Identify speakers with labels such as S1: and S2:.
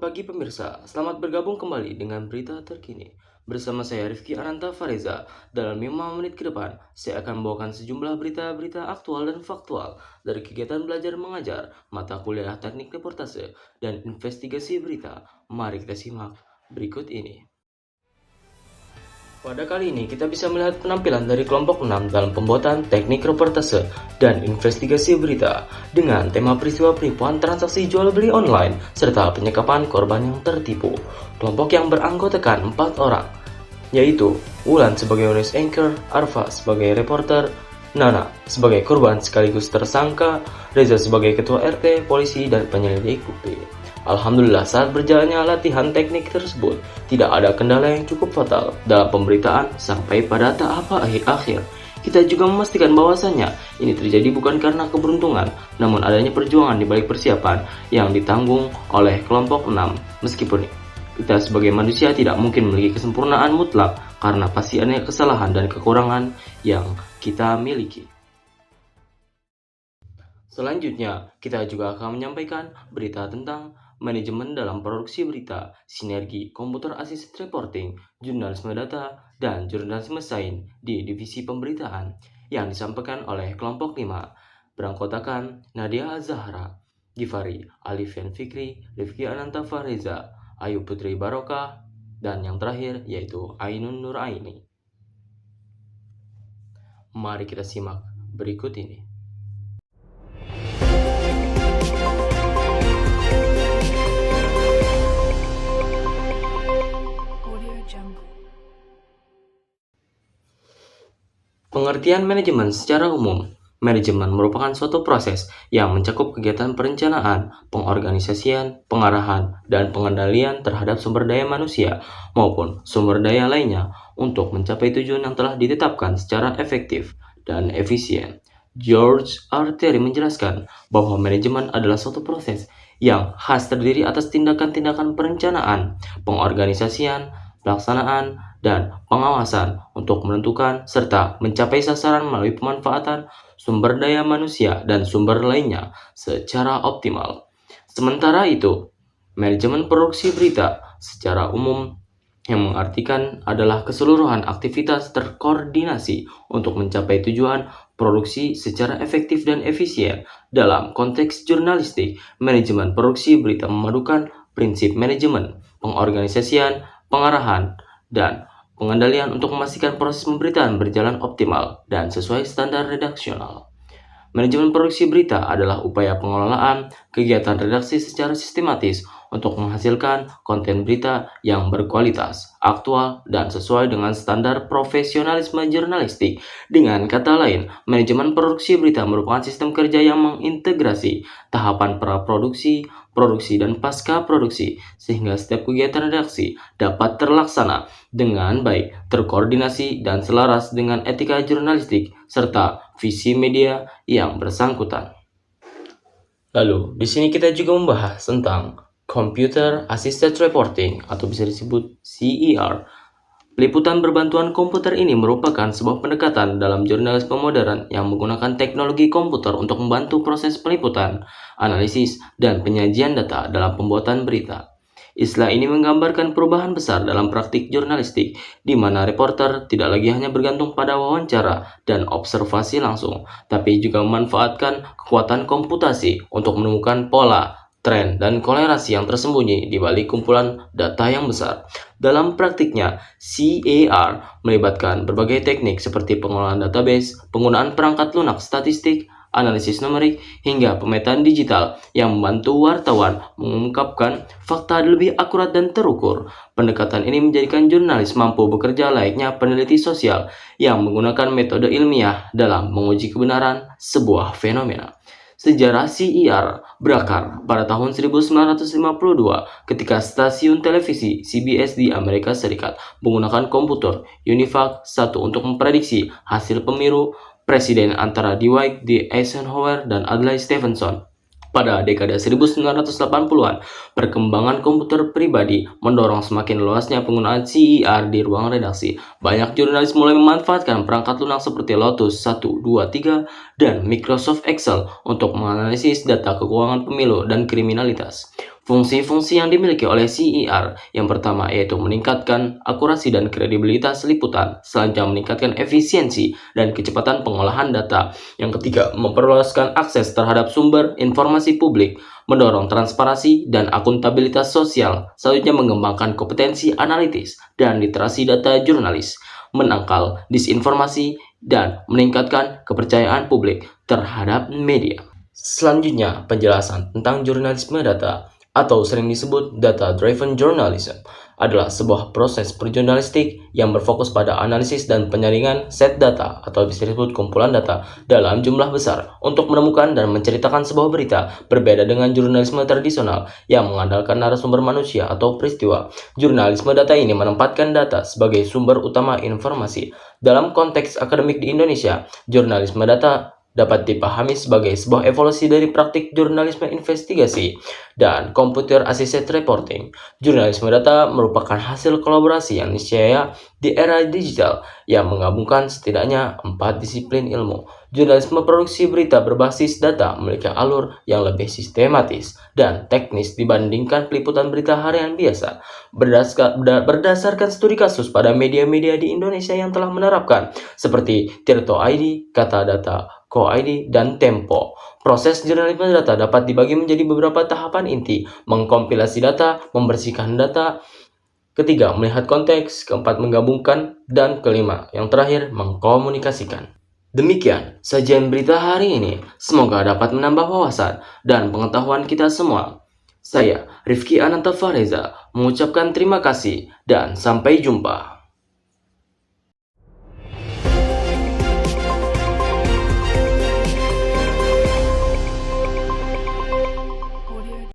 S1: pagi pemirsa, selamat bergabung kembali dengan berita terkini. Bersama saya Rifki Ananta Fareza, dalam 5 menit ke depan, saya akan membawakan sejumlah berita-berita aktual dan faktual dari kegiatan belajar mengajar, mata kuliah teknik reportase, dan investigasi berita. Mari kita simak berikut ini. Pada kali ini kita bisa melihat penampilan dari kelompok 6 dalam pembuatan teknik reportase dan investigasi berita dengan tema peristiwa penipuan transaksi jual beli online serta penyekapan korban yang tertipu. Kelompok yang beranggotakan 4 orang, yaitu Wulan sebagai news anchor, Arfa sebagai reporter, Nana sebagai korban sekaligus tersangka, Reza sebagai ketua RT, polisi, dan penyelidik bukti. Alhamdulillah, saat berjalannya latihan teknik tersebut, tidak ada kendala yang cukup fatal dalam pemberitaan sampai pada tahap akhir. Kita juga memastikan bahwasannya ini terjadi bukan karena keberuntungan, namun adanya perjuangan di balik persiapan yang ditanggung oleh kelompok 6. Meskipun kita sebagai manusia tidak mungkin memiliki kesempurnaan mutlak karena pasti ada kesalahan dan kekurangan yang kita miliki. Selanjutnya, kita juga akan menyampaikan berita tentang manajemen dalam produksi berita, sinergi komputer assisted reporting, jurnalisme data, dan jurnalisme sains di divisi pemberitaan yang disampaikan oleh kelompok 5, beranggotakan Nadia Azahra, Gifari, Alifian Fikri, Rifki Ananta Fareza, Ayu Putri Barokah, dan yang terakhir yaitu Ainun Nuraini. Mari kita simak berikut ini. Pengertian manajemen secara umum. Manajemen merupakan suatu proses yang mencakup kegiatan perencanaan, pengorganisasian, pengarahan, dan pengendalian terhadap sumber daya manusia maupun sumber daya lainnya untuk mencapai tujuan yang telah ditetapkan secara efektif dan efisien. George R. Terry menjelaskan bahwa manajemen adalah suatu proses yang khas terdiri atas tindakan-tindakan perencanaan, pengorganisasian, pelaksanaan, dan pengawasan untuk menentukan serta mencapai sasaran melalui pemanfaatan sumber daya manusia dan sumber lainnya secara optimal. Sementara itu, manajemen produksi berita secara umum yang mengartikan adalah keseluruhan aktivitas terkoordinasi untuk mencapai tujuan produksi secara efektif dan efisien. Dalam konteks jurnalistik, manajemen produksi berita memadukan prinsip manajemen, pengorganisasian, pengarahan, dan pengendalian untuk memastikan proses pemberitaan berjalan optimal dan sesuai standar redaksional. Manajemen produksi berita adalah upaya pengelolaan kegiatan redaksi secara sistematis untuk menghasilkan konten berita yang berkualitas, aktual, dan sesuai dengan standar profesionalisme jurnalistik. Dengan kata lain, manajemen produksi berita merupakan sistem kerja yang mengintegrasi tahapan praproduksi, produksi, dan pasca produksi, sehingga setiap kegiatan redaksi dapat terlaksana dengan baik, terkoordinasi, dan selaras dengan etika jurnalistik, serta visi media yang bersangkutan. Lalu, di sini kita juga membahas tentang Computer Assisted Reporting atau bisa disebut CER. Peliputan berbantuan komputer ini merupakan sebuah pendekatan dalam jurnalisme modern yang menggunakan teknologi komputer untuk membantu proses peliputan, analisis, dan penyajian data dalam pembuatan berita. Istilah ini menggambarkan perubahan besar dalam praktik jurnalistik, di mana reporter tidak lagi hanya bergantung pada wawancara dan observasi langsung, tapi juga memanfaatkan kekuatan komputasi untuk menemukan pola, tren, dan kolerasi yang tersembunyi di balik kumpulan data yang besar. Dalam praktiknya, CAR melibatkan berbagai teknik seperti pengelolaan database, penggunaan perangkat lunak statistik, analisis numerik, hingga pemetaan digital yang membantu wartawan mengungkapkan fakta lebih akurat dan terukur. Pendekatan ini menjadikan jurnalis mampu bekerja layaknya peneliti sosial yang menggunakan metode ilmiah dalam menguji kebenaran sebuah fenomena. Sejarah CER berakar pada tahun 1952 ketika stasiun televisi CBS di Amerika Serikat menggunakan komputer UNIVAC 1 untuk memprediksi hasil pemilu presiden antara Dwight D. Eisenhower dan Adlai Stevenson. Pada dekade 1980-an, perkembangan komputer pribadi mendorong semakin luasnya penggunaan CER di ruang redaksi. Banyak jurnalis mulai memanfaatkan perangkat lunak seperti Lotus 1, 2, 3, dan Microsoft Excel untuk menganalisis data keuangan pemilu dan kriminalitas. Fungsi-fungsi yang dimiliki oleh CER yang pertama yaitu meningkatkan akurasi dan kredibilitas liputan, selanjutnya meningkatkan efisiensi dan kecepatan pengolahan data. Yang ketiga, memperluaskan akses terhadap sumber informasi publik, mendorong transparansi dan akuntabilitas sosial, selanjutnya mengembangkan kompetensi analitis dan literasi data jurnalis, menangkal disinformasi dan meningkatkan kepercayaan publik terhadap media. Selanjutnya, penjelasan tentang jurnalisme data atau sering disebut data-driven journalism adalah sebuah proses perjurnalistik yang berfokus pada analisis dan penyaringan set data atau bisa disebut kumpulan data dalam jumlah besar untuk menemukan dan menceritakan sebuah berita. Berbeda dengan jurnalisme tradisional yang mengandalkan narasumber manusia atau peristiwa, jurnalisme data ini menempatkan data sebagai sumber utama informasi. Dalam konteks akademik di Indonesia, jurnalisme data dapat dipahami sebagai sebuah evolusi dari praktik jurnalisme investigasi dan computer assisted reporting. Jurnalisme data merupakan hasil kolaborasi yang niscaya di era digital yang menggabungkan setidaknya 4 disiplin ilmu. Jurnalisme produksi berita berbasis data memiliki alur yang lebih sistematis dan teknis dibandingkan peliputan berita harian biasa. Berdasarkan studi kasus pada media-media di Indonesia yang telah menerapkan seperti Tirto ID, Kata Data, Co-ID, dan Tempo. Proses jurnalisme data dapat dibagi menjadi beberapa tahapan inti: mengkompilasi data, membersihkan data, ketiga, melihat konteks, keempat, menggabungkan, dan kelima, yang terakhir, mengkomunikasikan. Demikian sajian berita hari ini. Semoga dapat menambah wawasan dan pengetahuan kita semua. Saya, Rifki Ananta Fareza, mengucapkan terima kasih dan sampai jumpa.